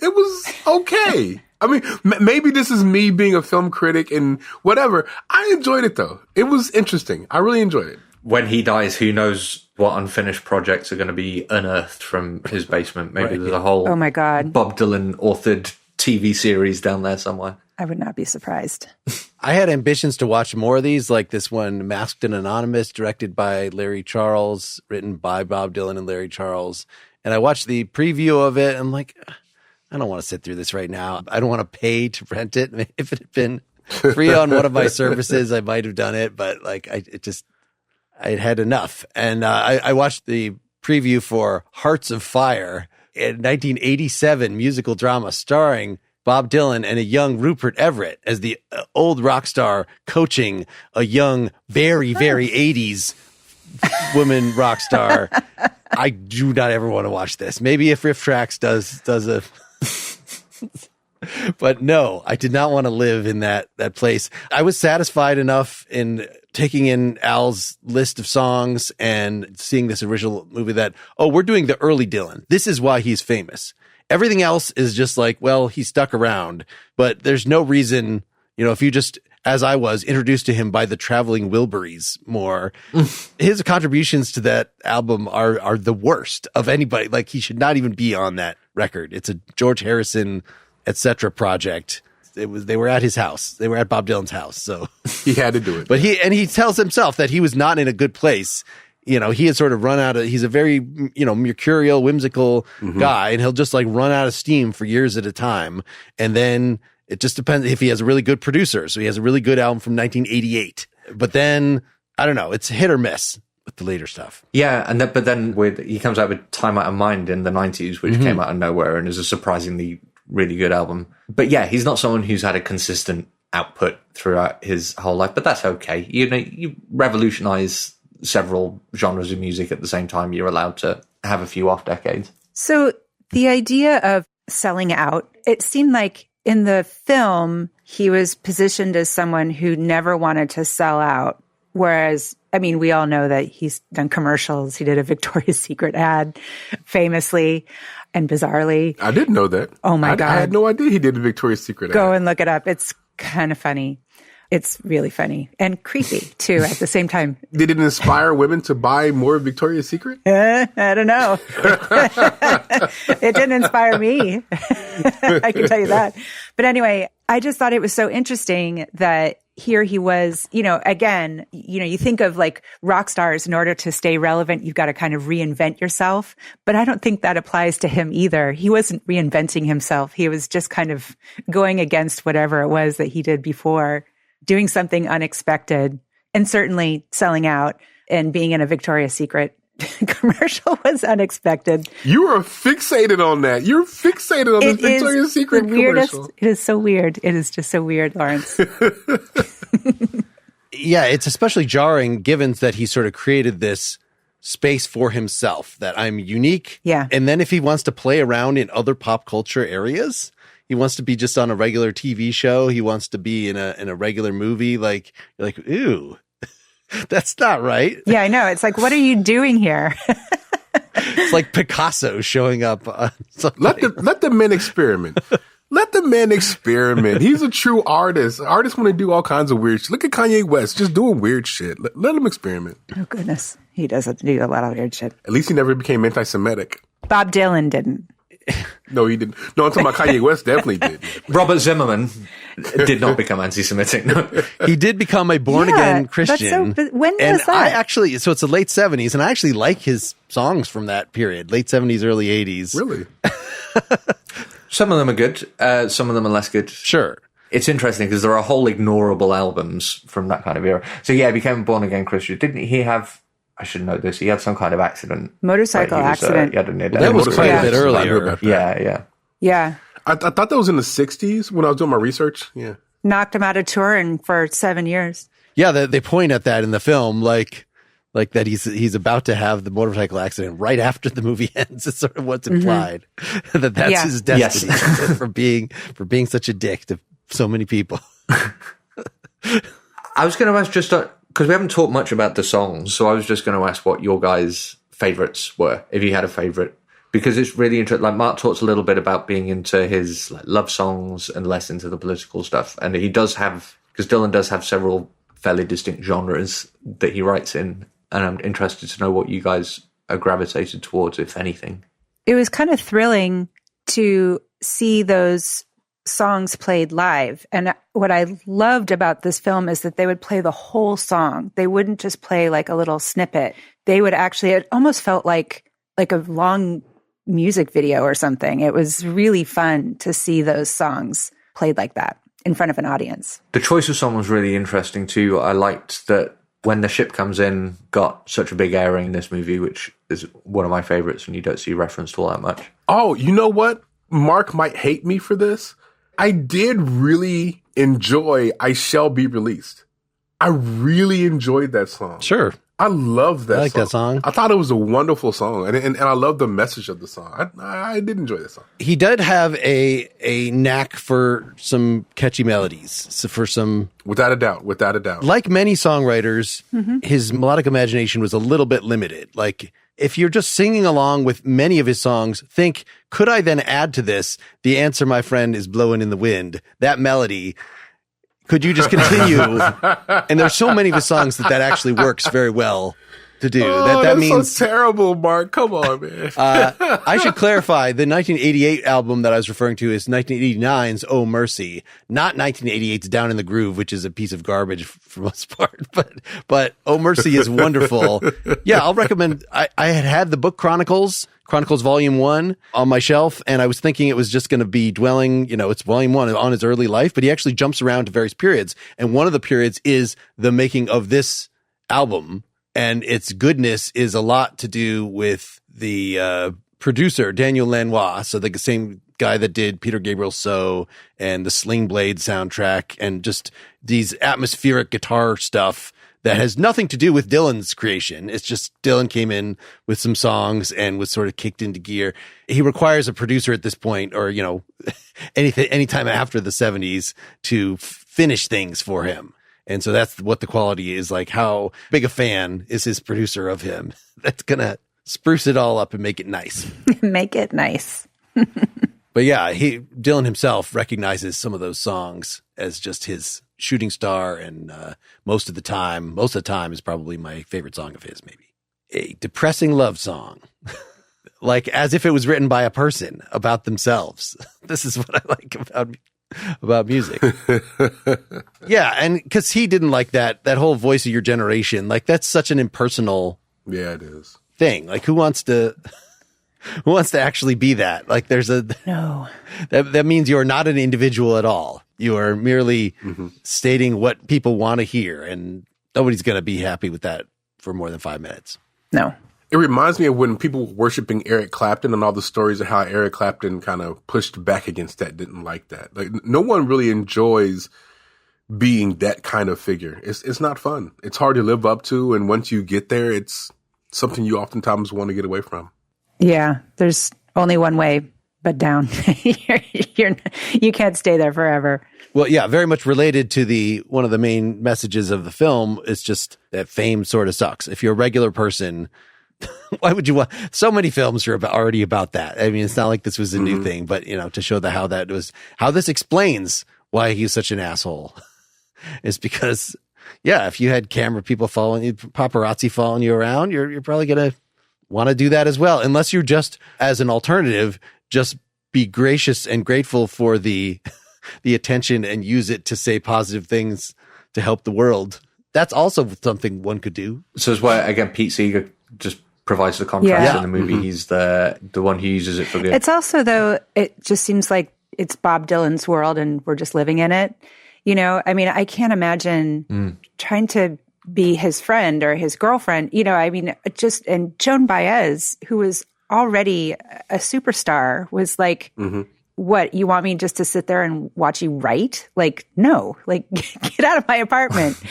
was okay. I mean, maybe this is me being a film critic and whatever. I enjoyed it though. It was interesting. I really enjoyed it. when he dies, who knows what unfinished projects are going to be unearthed from his basement. Maybe there's a whole Oh my God. Bob Dylan authored TV series down there somewhere. I would not be surprised. I had ambitions to watch more of these, like this one, Masked and Anonymous, directed by Larry Charles, written by Bob Dylan and Larry Charles. And I watched the preview of it. And I'm like, I don't want to sit through this right now. I don't want to pay to rent it. If it had been free on one of my services, I might have done it. But like, I had enough. And I watched the preview for Hearts of Fire, a 1987 musical drama starring Bob Dylan and a young Rupert Everett as the old rock star coaching a young, very, very 80s woman rock star. I do not ever want to watch this. Maybe if Riff Tracks does a... But no, I did not want to live in that place. I was satisfied enough in taking in Al's list of songs and seeing this original movie that, oh, we're doing the early Dylan. This is why he's famous. Everything else is just like, well, he stuck around, but there's no reason, if you just, as I was, introduced to him by the Traveling Wilburys more, his contributions to that album are the worst of anybody. Like, he should not even be on that record. It's a George Harrison, etc. project. They were at his house. They were at Bob Dylan's house. So he had to do it. But he tells himself that he was not in a good place. He had sort of run out of, he's a very, mercurial, whimsical guy, and he'll just like run out of steam for years at a time. And then it just depends if he has a really good producer. So he has a really good album from 1988. But then, I don't know, it's hit or miss with the later stuff. Yeah, but then he comes out with Time Out of Mind in the 90s, which came out of nowhere and is a surprisingly really good album. But yeah, he's not someone who's had a consistent output throughout his whole life, but that's okay. You revolutionize several genres of music at the same time. You're allowed to have a few off decades. So the idea of selling out, it seemed like in the film, he was positioned as someone who never wanted to sell out. Whereas, I mean, we all know that he's done commercials. He did a Victoria's Secret ad famously and bizarrely. I didn't know that. Oh my God. I had no idea he did a Victoria's Secret ad. Go and look it up. It's kind of funny. It's really funny and creepy too at the same time. Did it inspire women to buy more Victoria's Secret? I don't know. It didn't inspire me. I can tell you that. But anyway, I just thought it was so interesting that here he was, again, you think of like rock stars, in order to stay relevant, you've got to kind of reinvent yourself. But I don't think that applies to him either. He wasn't reinventing himself. He was just kind of going against whatever it was that he did before, doing something unexpected, and certainly selling out and being in a Victoria's Secret commercial was unexpected. You are fixated on that. You're fixated on this Victoria's Secret commercial. It is so weird. It is just so weird, Lawrence. Yeah, it's especially jarring given that he sort of created this space for himself, that I'm unique. Yeah. And then if he wants to play around in other pop culture areas, he wants to be just on a regular TV show, he wants to be in a regular movie, like, you're like, ooh, that's not right. Yeah, I know. It's like, what are you doing here? It's like Picasso showing up. Let the men experiment. Let the man experiment. He's a true artist. Artists want to do all kinds of weird shit. Look at Kanye West, just doing weird shit. Let him experiment. Oh, goodness. He doesn't do a lot of weird shit. At least he never became anti-Semitic. Bob Dylan didn't. No, he didn't. No, I'm talking about Kanye West definitely did. Robert Zimmerman did not become anti-Semitic. No, he did become a born-again Christian. But when and was that? So it's the late 70s, and I actually like his songs from that period, late 70s, early 80s. Really? Some of them are good. Some of them are less good. Sure. It's interesting because there are whole ignorable albums from that kind of era. So yeah, he became a born-again Christian. Didn't he have... I should know this. He had some kind of accident. Motorcycle accident. That was quite a bit earlier. Yeah. I thought that was in the 60s when I was doing my research. Yeah. Knocked him out of touring for 7 years. Yeah, they point at that in the film, like that he's about to have the motorcycle accident right after the movie ends. It's sort of what's implied. That's his destiny for being such a dick to so many people. I was going to ask just... because we haven't talked much about the songs, so I was just going to ask what your guys' favourites were, if you had a favourite. Because it's really interesting. Like, Mark talks a little bit about being into his love songs and less into the political stuff. And he does have... because Dylan does have several fairly distinct genres that he writes in. And I'm interested to know what you guys are gravitated towards, if anything. It was kind of thrilling to see those songs played live. And what I loved about this film is that they would play the whole song. They wouldn't just play like a little snippet. They would actually, it almost felt like a long music video or something. It was really fun to see those songs played like that in front of an audience. The choice of song was really interesting too. I liked that When the Ship Comes In got such a big airing in this movie, which is one of my favorites, and you don't see referenced all that much. Oh, you know what? Mark might hate me for this. I did really enjoy I Shall Be Released. I really enjoyed that song. Sure. I love that I like that song. I thought it was a wonderful song, and I love the message of the song. I did enjoy that song. He did have a knack for some catchy melodies. So for some, Without a doubt. like many songwriters, his melodic imagination was a little bit limited. Like, if you're just singing along with many of his songs, think, could I then add to this? The answer, my friend, is blowing in the wind. That melody. Could you just continue? And there's so many of his songs that actually works very well to do. Oh, that that's means so terrible, Mark. Come on, man. I should clarify, the 1988 album that I was referring to is 1989's Oh Mercy, not 1988's Down in the Groove, which is a piece of garbage for the most part. But Oh Mercy is wonderful. Yeah, I'll recommend. I had the book Chronicles Volume 1 on my shelf, and I was thinking it was just going to be dwelling, it's Volume 1 on his early life, but he actually jumps around to various periods. And one of the periods is the making of this album. And its goodness is a lot to do with the producer, Daniel Lanois. So the same guy that did Peter Gabriel's So and the Sling Blade soundtrack, and just these atmospheric guitar stuff that has nothing to do with Dylan's creation. It's just Dylan came in with some songs and was sort of kicked into gear. He requires a producer at this point, or, anytime after the 70s, to finish things for him. And so that's what the quality is like. How big a fan is his producer of him? That's going to spruce it all up and make it nice. Make it nice. But yeah, Dylan himself recognizes some of those songs as just his shooting star. And most of the time is probably my favorite song of his, maybe. A depressing love song. Like as if it was written by a person about themselves. This is what I like about music. Yeah, and because he didn't like that whole voice of your generation, like that's such an impersonal It is thing. Like who wants to actually be that? Like there's no, that means you're not an individual at all. You are merely stating what people want to hear, and nobody's going to be happy with that for more than 5 minutes. No. It reminds me of when people were worshiping Eric Clapton and all the stories of how Eric Clapton kind of pushed back against that, didn't like that. Like no one really enjoys being that kind of figure. It's not fun. It's hard to live up to. And once you get there, it's something you oftentimes want to get away from. Yeah. There's only one way, but down. You can't stay there forever. Well, yeah, very much related to one of the main messages of the film is just that fame sort of sucks. If you're a regular person, why would you want? So many films are already about that. I mean, it's not like this was a new thing, but to show how this explains why he's such an asshole. Is because, yeah, if you had camera people following you, paparazzi following you around, you're probably gonna want to do that as well, unless you just, as an alternative, just be gracious and grateful for the attention and use it to say positive things to help the world. That's also something one could do. So it's why, again, Pete Seeger just provides the contrast in the movie. He's the one who uses it for good. It's also, though, it just seems like it's Bob Dylan's world and we're just living in it. I mean, I can't imagine trying to be his friend or his girlfriend, and Joan Baez, who was already a superstar, was like, what, you want me just to sit there and watch you write? Like, no, like get out of my apartment,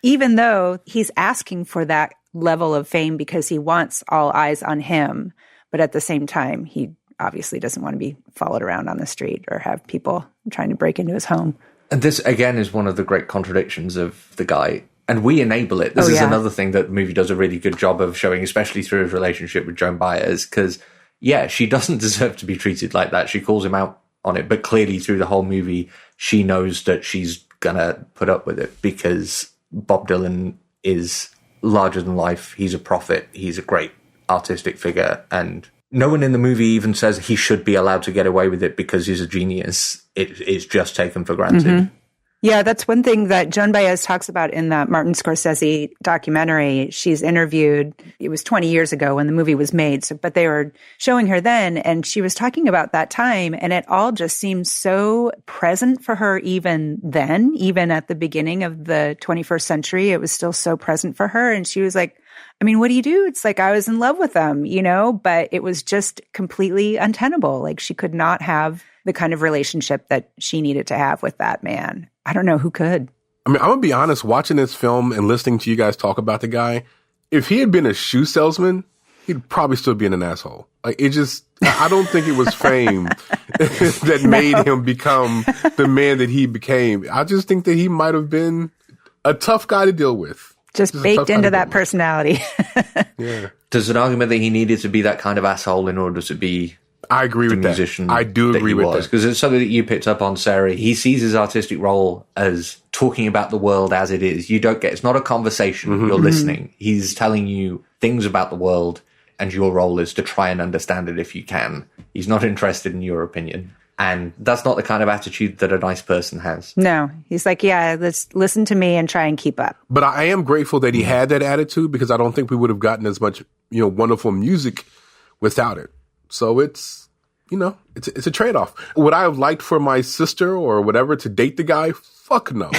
even though he's asking for that level of fame because he wants all eyes on him. But at the same time, he obviously doesn't want to be followed around on the street or have people trying to break into his home. And this, again, is one of the great contradictions of the guy. And we enable it. This is another thing that the movie does a really good job of showing, especially through his relationship with Joan Baez, because, yeah, she doesn't deserve to be treated like that. She calls him out on it, but clearly through the whole movie, she knows that she's going to put up with it because Bob Dylan is larger than life. He's a prophet. He's a great artistic figure. And no one in the movie even says he should be allowed to get away with it because he's a genius. It's just taken for granted. Mm-hmm. Yeah, that's one thing that Joan Baez talks about in that Martin Scorsese documentary. She's interviewed, it was 20 years ago when the movie was made, but they were showing her then, and she was talking about that time, and it all just seems so present for her even then, even at the beginning of the 21st century. It was still so present for her, and she was like, I mean, what do you do? It's like I was in love with them, but it was just completely untenable. Like she could not have the kind of relationship that she needed to have with that man. I don't know who could. I mean, I'm going to be honest, watching this film and listening to you guys talk about the guy, if he had been a shoe salesman, he'd probably still be an asshole. Like I don't think it was fame that made him become the man that he became. I just think that he might have been a tough guy to deal with. Just baked into that personality. Yeah. There's an argument that he needed to be that kind of asshole in order to be I agree with that. I do agree with that. Because it's something that you picked up on, Sarah. He sees his artistic role as talking about the world as it is. It's not a conversation. Mm-hmm. You're listening. He's telling you things about the world, and your role is to try and understand it if you can. He's not interested in your opinion. And that's not the kind of attitude that a nice person has. No. He's like, yeah, let's listen to me and try and keep up. But I am grateful that he had that attitude, because I don't think we would have gotten as much, wonderful music without it. So it's a trade-off. Would I have liked for my sister or whatever to date the guy? Fuck no.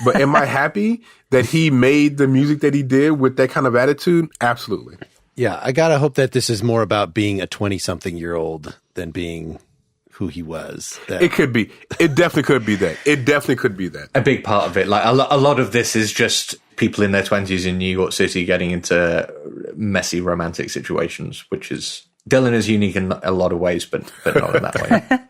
But am I happy that he made the music that he did with that kind of attitude? Absolutely. Yeah, I gotta hope that this is more about being a 20-something-year-old than being who he was. It could be. It definitely could be that. It definitely could be that. A big part of it. Like a lot of this is just people in their 20s in New York City getting into messy romantic situations, which is... Dylan is unique in a lot of ways, but not in that way.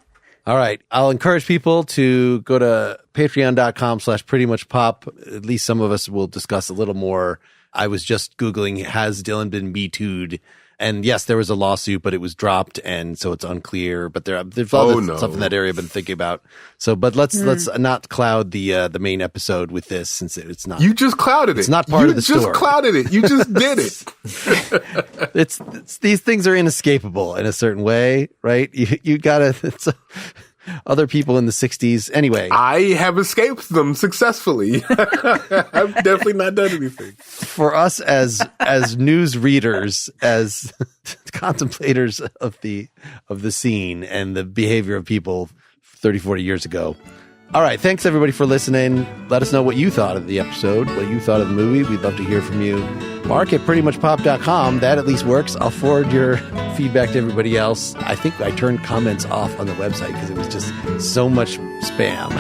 All right. I'll encourage people to go to patreon.com/prettymuchpop. At least some of us will discuss a little more. I was just Googling, has Dylan been Me Too'd? And yes, there was a lawsuit, but it was dropped, and so it's unclear. But there's other stuff in that area I've been thinking about. So, but let's not cloud the main episode with this, since it's not. You just clouded it. It's not part of the story. You just clouded it. You just did it. it's these things are inescapable in a certain way, right? You gotta. Other people in the 60s. Anyway. I have escaped them successfully. I've definitely not done anything. For us as news readers, as contemplators of the scene and the behavior of people 30, 40 years ago. All right. Thanks, everybody, for listening. Let us know what you thought of the episode, what you thought of the movie. We'd love to hear from you. Mark at prettymuchpop.com. That at least works. I'll forward your feedback to everybody else. I think I turned comments off on the website because it was just so much spam.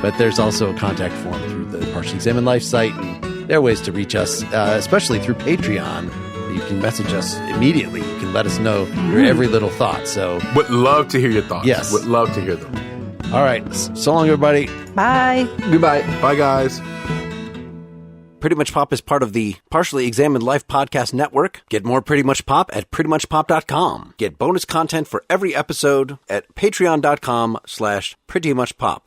But there's also a contact form through the Partially Examined Life site. And there are ways to reach us, especially through Patreon. You can message us immediately. You can let us know your every little thought. So, would love to hear your thoughts. Yes. Would love to hear them. All right. So long, everybody. Bye. Goodbye. Bye, guys. Pretty Much Pop is part of the Partially Examined Life podcast network. Get more Pretty Much Pop at prettymuchpop.com. Get bonus content for every episode at patreon.com/prettymuchpop.